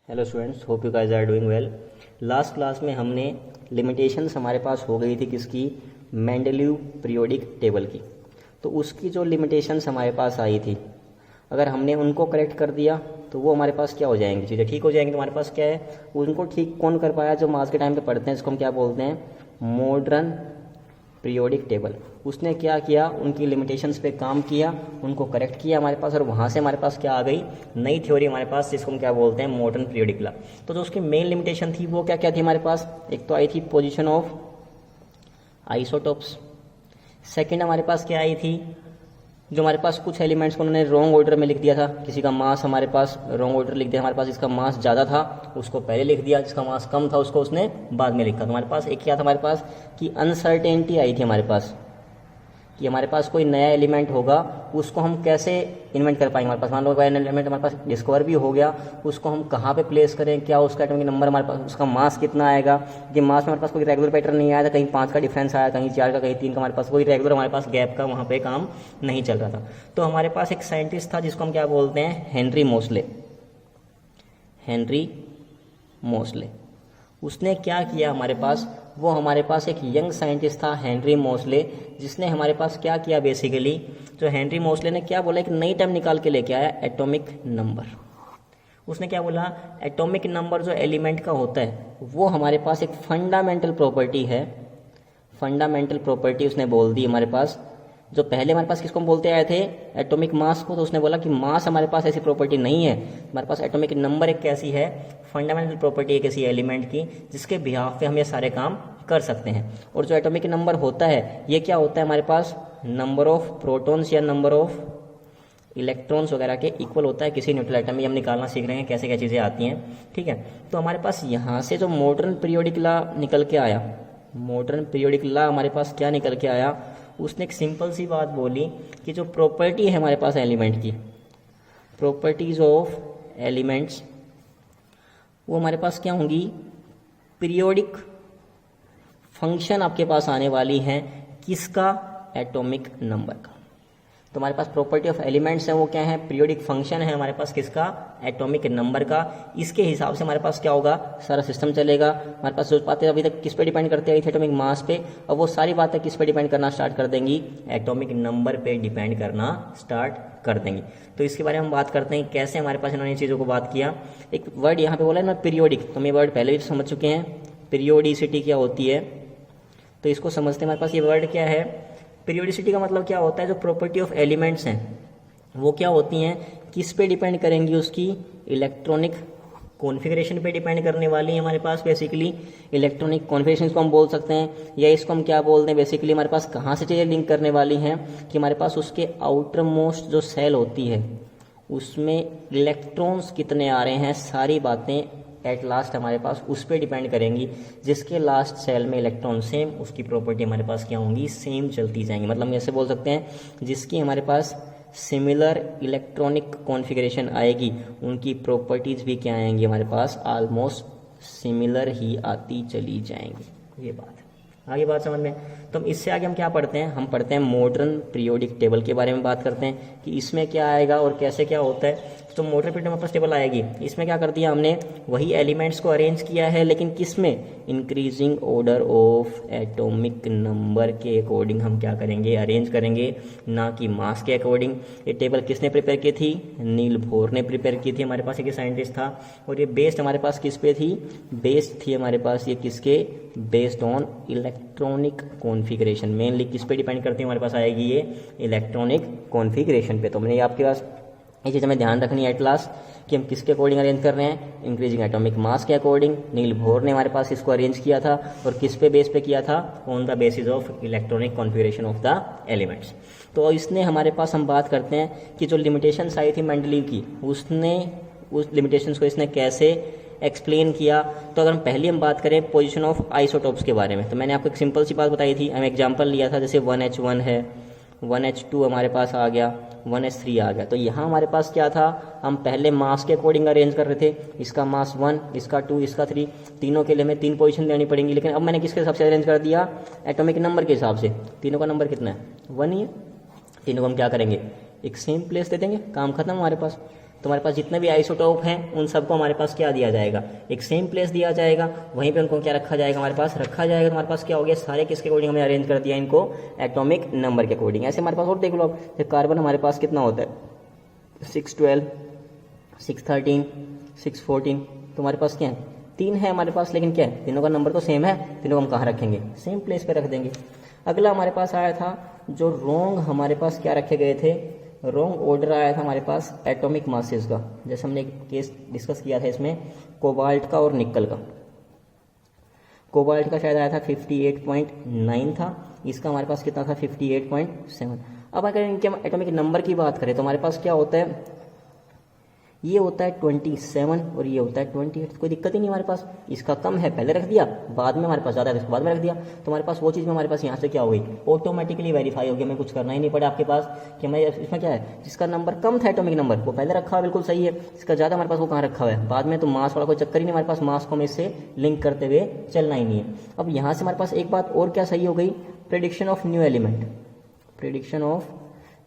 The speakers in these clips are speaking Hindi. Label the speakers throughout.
Speaker 1: Hello students, hope you guys are doing well. Last class में हमने लिमिटेशंस हमारे पास हो गई थी किसकी, मेंडलीव पीरियोडिक टेबल की। तो उसकी जो लिमिटेशंस हमारे पास आई थी, अगर हमने उनको करेक्ट कर दिया तो वो हमारे पास क्या हो जाएंगी, चीज़ें ठीक हो जाएंगी। तो हमारे पास क्या है, उनको ठीक कौन कर पाया, जो मास के टाइम पे पढ़ते हैं, इसको हम क्या बोलते हैं, मॉडर्न पीरियोडिक टेबल। उसने क्या किया, उनकी लिमिटेशंस पे काम किया, उनको करेक्ट किया हमारे पास, और वहाँ से हमारे पास क्या आ गई, नई थ्योरी हमारे पास, जिसको हम क्या बोलते हैं, मॉडर्न पीरियोडिक लॉ। तो जो उसकी मेन लिमिटेशन थी वो क्या क्या थी हमारे पास, एक तो आई थी पोजीशन ऑफ आइसोटोप्स। सेकंड हमारे पास क्या आई थी, जो हमारे पास कुछ एलिमेंट्स को उन्होंने रॉन्ग ऑर्डर में लिख दिया था। किसी का मास हमारे पास रॉन्ग ऑर्डर लिख दिया, हमारे पास जिसका मास ज़्यादा था उसको पहले लिख दिया, जिसका मास कम था उसको उसने बाद में लिखा। तो हमारे पास एक क्या था, हमारे पास कि अनसर्टेनिटी आई थी हमारे पास, कि हमारे पास कोई नया एलिमेंट होगा, उसको हम कैसे इन्वेंट कर पाएंगे। हमारे पास मान लो कोई एलिमेंट हमारे पास डिस्कवर भी हो गया, उसको हम कहाँ पे प्लेस करें, क्या उसका एटॉमिक नंबर हमारे पास, उसका मास कितना आएगा। कि मास में हमारे पास कोई रेगुलर पैटर्न नहीं आया था, कहीं 5 का डिफरेंस आया, कहीं 4 का, कहीं 3 का, हमारे पास कोई रेगुलर हमारे पास गैप का वहाँ पे काम नहीं चल रहा था। तो हमारे पास एक साइंटिस्ट था जिसको हम क्या बोलते हैं, हेनरी मोसले। हेनरी मोसले उसने क्या किया हमारे पास, वो हमारे पास एक यंग साइंटिस्ट था हेनरी मोसले, जिसने हमारे पास क्या किया बेसिकली, जो हेनरी मोसले ने क्या बोला, एक नई टर्म निकाल के लेके आया, एटॉमिक नंबर। उसने क्या बोला, एटॉमिक नंबर जो एलिमेंट का होता है वो हमारे पास एक फंडामेंटल प्रॉपर्टी है। फंडामेंटल प्रॉपर्टी उसने बोल दी हमारे पास। जो पहले हमारे पास किसको हम बोलते आए थे, एटॉमिक मास को, तो उसने बोला कि मास हमारे पास ऐसी प्रॉपर्टी नहीं है, हमारे पास एटॉमिक नंबर एक कैसी है, फंडामेंटल प्रॉपर्टी है किसी एलिमेंट की, जिसके बिहाफ पे हम ये सारे काम कर सकते हैं। और जो एटॉमिक नंबर होता है ये क्या होता है, हमारे पास नंबर ऑफ प्रोटॉन्स या नंबर ऑफ इलेक्ट्रॉन्स वगैरह के इक्वल होता है किसी न्यूट्रल एटम में। हम निकालना सीख रहे हैं कैसे क्या चीज़ें आती हैं, ठीक है। तो हमारे पास यहाँ से जो मॉडर्न पीरियोडिक लॉ निकल के आया, मॉडर्न पीरियोडिक लॉ हमारे पास क्या निकल के आया, उसने एक सिंपल सी बात बोली कि जो प्रॉपर्टी है हमारे पास एलिमेंट की, प्रॉपर्टीज ऑफ एलिमेंट्स, वो हमारे पास क्या होंगी, पीरियोडिक फंक्शन आपके पास आने वाली हैं, किसका, एटॉमिक नंबर का। तो हमारे पास प्रॉपर्टी ऑफ एलिमेंट्स है, वो क्या है, पीरियोडिक फंक्शन है हमारे पास किसका, एटॉमिक नंबर का। इसके हिसाब से हमारे पास क्या होगा, सारा सिस्टम चलेगा। हमारे पास जो बातें अभी तक किस पे डिपेंड करते आई थी, एटॉमिक मास पे, और वो सारी बातें किस पे डिपेंड करना स्टार्ट कर देंगी, एटॉमिक नंबर पे डिपेंड करना स्टार्ट कर देंगी। तो इसके बारे में हम बात करते हैं कैसे हमारे पास इन्होंने इन चीज़ों को बात किया। एक वर्ड यहाँ पे बोला है ना, पीरियोडिक, तो हम ये वर्ड पहले भी समझ चुके हैं, पीरियोडिसिटी क्या होती है, तो इसको समझते हैं। हमारे पास ये वर्ड क्या है, पीरियोडिसिटी का मतलब क्या होता है, जो प्रॉपर्टी ऑफ एलिमेंट्स हैं वो क्या होती हैं, किस पे डिपेंड करेंगी, उसकी इलेक्ट्रॉनिक कॉन्फ़िगरेशन पे डिपेंड करने वाली है हमारे पास। बेसिकली इलेक्ट्रॉनिक कॉन्फ़िगरेशन को हम बोल सकते हैं, या इसको हम क्या बोलते हैं, बेसिकली हमारे पास कहाँ से चीज़ें लिंक करने वाली हैं, कि हमारे पास उसके आउटर मोस्ट जो सेल होती है उसमें इलेक्ट्रॉन्स कितने आ रहे हैं, सारी बातें एट लास्ट हमारे पास उस पर डिपेंड करेंगी। जिसके लास्ट सेल में इलेक्ट्रॉन सेम, उसकी प्रॉपर्टी हमारे पास क्या होंगी, सेम चलती जाएंगी। मतलब हम ऐसे बोल सकते हैं, जिसकी हमारे पास सिमिलर इलेक्ट्रॉनिक कॉन्फ़िगरेशन आएगी, उनकी प्रॉपर्टीज़ भी क्या आएंगी, हमारे पास ऑलमोस्ट सिमिलर ही आती चली जाएंगी। ये बात है, आगे बात समझ में। तो इससे आगे हम क्या पढ़ते हैं, हम पढ़ते हैं मॉडर्न पीरियोडिक टेबल के बारे में बात करते हैं कि इसमें क्या आएगा और कैसे क्या होता है। तो मॉडर्न पीरियोडिक टेबल आएगी, इसमें क्या कर दिया हमने, वही एलिमेंट्स को अरेंज किया है, लेकिन किस में, increasing order of atomic number के अकॉर्डिंग हम क्या करेंगे, अरेंज करेंगे, ना कि मास के अकॉर्डिंग। ये टेबल किसने प्रिपेयर की थी, नील बोर ने प्रिपेयर की थी, हमारे पास एक साइंटिस्ट था। और ये बेस्ड हमारे पास किस पे थी, बेस्ड थी हमारे पास ये किसके, based on electronic configuration. Mainly किस पे डिपेंड करती है, हमारे पास आएगी ये इलेक्ट्रॉनिक कॉन्फ़िगरेशन पे। तो मैंने आपके पास ये चीज़ हमें ध्यान रखनी है एट लास्ट, कि हम किसके अकॉर्डिंग अरेंज कर रहे हैं, इंक्रीजिंग एटॉमिक मास के अकॉर्डिंग। नील बोर ने हमारे पास इसको अरेंज किया था, और किस पे बेस पे किया था, on the basis of electronic configuration of the elements. तो इसने हमारे पास, हम बात करते हैं कि जो लिमिटेशंस आई थी मेंडलीव की, उसने उस लिमिटेशंस को इसने कैसे एक्सप्लेन किया। तो अगर हम पहले हम बात करें पोजीशन ऑफ आइसोटोप्स के बारे में, तो मैंने आपको एक सिंपल सी बात बताई थी, हम एग्जांपल लिया था, जैसे 1H1 है, 1H2 हमारे पास आ गया, 1H3 आ गया। तो यहाँ हमारे पास क्या था, हम पहले मास के अकॉर्डिंग अरेंज कर रहे थे, इसका मास 1, इसका 2, इसका 3, तीनों के लिए हमें 3 पोजीशन देनी पड़ेंगी। लेकिन अब मैंने किसके हिसाब से अरेंज कर दिया, एटॉमिक नंबर के हिसाब से। तीनों का नंबर कितना है, 1 ही है, तीनों को हम क्या करेंगे, एक सेम प्लेस दे देंगे, काम खत्म हमारे पास। तो हमारे पास जितने भी आइसोटोप हैं उन सबको हमारे पास क्या दिया जाएगा, एक सेम प्लेस दिया जाएगा, वहीं पे उनको क्या रखा जाएगा, हमारे पास रखा जाएगा। तो हमारे पास क्या हो गया, सारे किसके अकॉर्डिंग हमने अरेंज कर दिया इनको, एटॉमिक नंबर के अकॉर्डिंग। ऐसे हमारे पास और देख लो आप, कार्बन हमारे पास कितना होता है, 612, 613, 614, तो हमारे पास क्या है, 3 है हमारे पास, लेकिन क्या है, तीनों का नंबर तो सेम है, तीनों को हम कहाँ रखेंगे, सेम प्लेस पे रख देंगे। अगला हमारे पास आया था जो रोंग हमारे पास क्या रखे गए थे, रोंग ऑर्डर आया था हमारे पास एटॉमिक मासेस का। जैसे हमने एक केस डिस्कस किया था इसमें कोबाल्ट का और निकल का। कोबाल्ट का शायद आया था 58.9 था, इसका हमारे पास कितना था 58.7। अब अगर इनके एटॉमिक नंबर की बात करें तो हमारे पास क्या होता है, ये होता है 27 और ये होता है 28, कोई दिक्कत ही नहीं हमारे पास। इसका कम है पहले रख दिया, बाद में हमारे पास ज़्यादा है इसको बाद में रख दिया, तो हमारे पास वो चीज़ में हमारे पास यहाँ से क्या हो गई, ऑटोमेटिकली वेरीफाई हो गया, हमें कुछ करना ही नहीं पड़ा आपके पास कि हमें इसमें क्या है, जिसका नंबर कम था एटॉमिक नंबर वो पहले रखा हुआ बिल्कुल सही है, इसका ज़्यादा हमारे पास वो कहाँ रखा हुआ है बाद में, तो मास वाला कोई चक्कर ही नहीं हमारे पास, मास को हमें इससे लिंक करते हुए चलना ही नहीं है। अब यहाँ से हमारे पास एक बात और क्या सही हो गई, prediction of new element, prediction of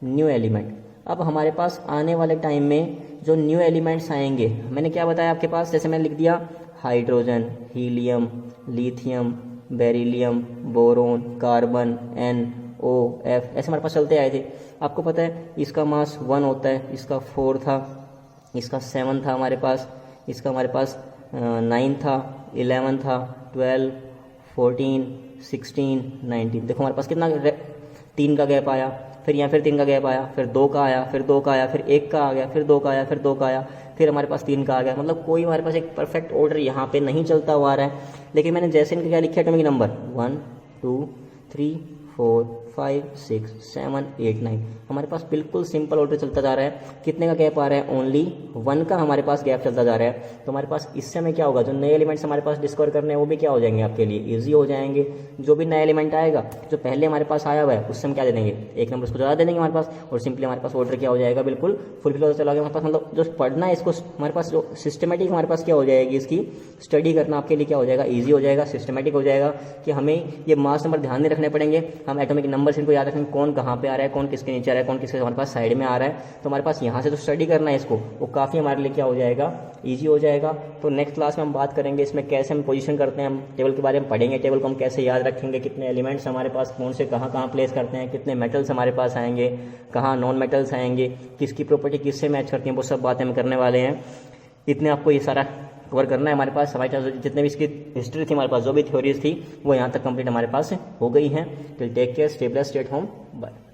Speaker 1: new element. अब हमारे पास आने वाले टाइम में जो न्यू एलिमेंट्स आएंगे, मैंने क्या बताया आपके पास, जैसे मैंने लिख दिया hydrogen, helium, lithium, beryllium, boron, carbon, NOF, ऐसे हमारे पास चलते आए थे। आपको पता है इसका मास 1 होता है, इसका 4 था, इसका 7 था हमारे पास, इसका हमारे पास 9 था, 11 था, 12, 14, 16, 19। देखो हमारे पास कितना 3 का गैप आया, फिर यहाँ फिर 3 का गैप आया, फिर 2 का आया, फिर 2 का आया, फिर 1 का आ गया, फिर 2 का आया, फिर 2 का आया, फिर हमारे पास 3 का आ गया। मतलब कोई हमारे पास एक परफेक्ट ऑर्डर यहाँ पे नहीं चलता हुआ आ रहा है। लेकिन मैंने जैसे इनके क्या लिखे एटॉमिक नंबर 1, 2, 3, 4, 5, 6, 7, 8, 9, हमारे पास बिल्कुल सिंपल ऑर्डर चलता जा रहा है। कितने का गैप आ रहा है, ओनली 1 का हमारे पास गैप चलता जा रहा है। तो हमारे पास इससे हमें क्या होगा, जो नए एलिमेंट्स हमारे पास डिस्कवर करने हैं वो भी क्या हो जाएंगे, आपके लिए ईजी हो जाएंगे। जो भी नया एलिमेंट आएगा जो पहले हमारे पास आया हुआ है उससे हम क्या दे देंगे, एक नंबर उसको ज़्यादा दे देंगे हमारे पास, और सिंपली हमारे पास ऑर्डर क्या हो जाएगा, बिल्कुल फुलफिल होता चला गया हमारे पास। मतलब जो पढ़ना है इसको हमारे पास जो सिस्टमेटिक हमारे पास क्या हो जाएगी, इसकी स्टडी करना आपके लिए क्या हो जाएगा, ईजी हो जाएगा, सिस्टमेटिक हो जाएगा कि हमें ये मास नंबर ध्यान नहीं रखने पड़ेंगे, हम एटॉमिक नंबर से इनको याद रखेंगे, कौन कहाँ पे आ रहा है, कौन किसके नीचे आ रहा है, कौन किसके हमारे पास साइड में आ रहा है। तो हमारे पास यहाँ से जो स्टडी करना है इसको वो काफ़ी हमारे लिए क्या हो जाएगा, ईजी हो जाएगा। तो नेक्स्ट क्लास में हम बात करेंगे इसमें कैसे हम पोजीशन करते हैं, हम टेबल के बारे में पढ़ेंगे, टेबल को हम कैसे याद रखेंगे, कितने एलिमेंट्स हमारे पास कौन से कहाँ कहाँ प्लेस करते हैं, कितने मेटल्स हमारे पास आएंगे, कहाँ नॉन मेटल्स आएंगे, किसकी प्रॉपर्टी किससे मैच करती हैं, वो सब बातें हम करने वाले हैं। इतने आपको ये सारा कवर करना है। हमारे पास हमारे पास जितने भी इसकी हिस्ट्री थी, हमारे पास जो भी थ्योरीज थी वो यहाँ तक कंप्लीट हमारे पास हो गई हैं। Till take care, stay blessed, stay at home, bye.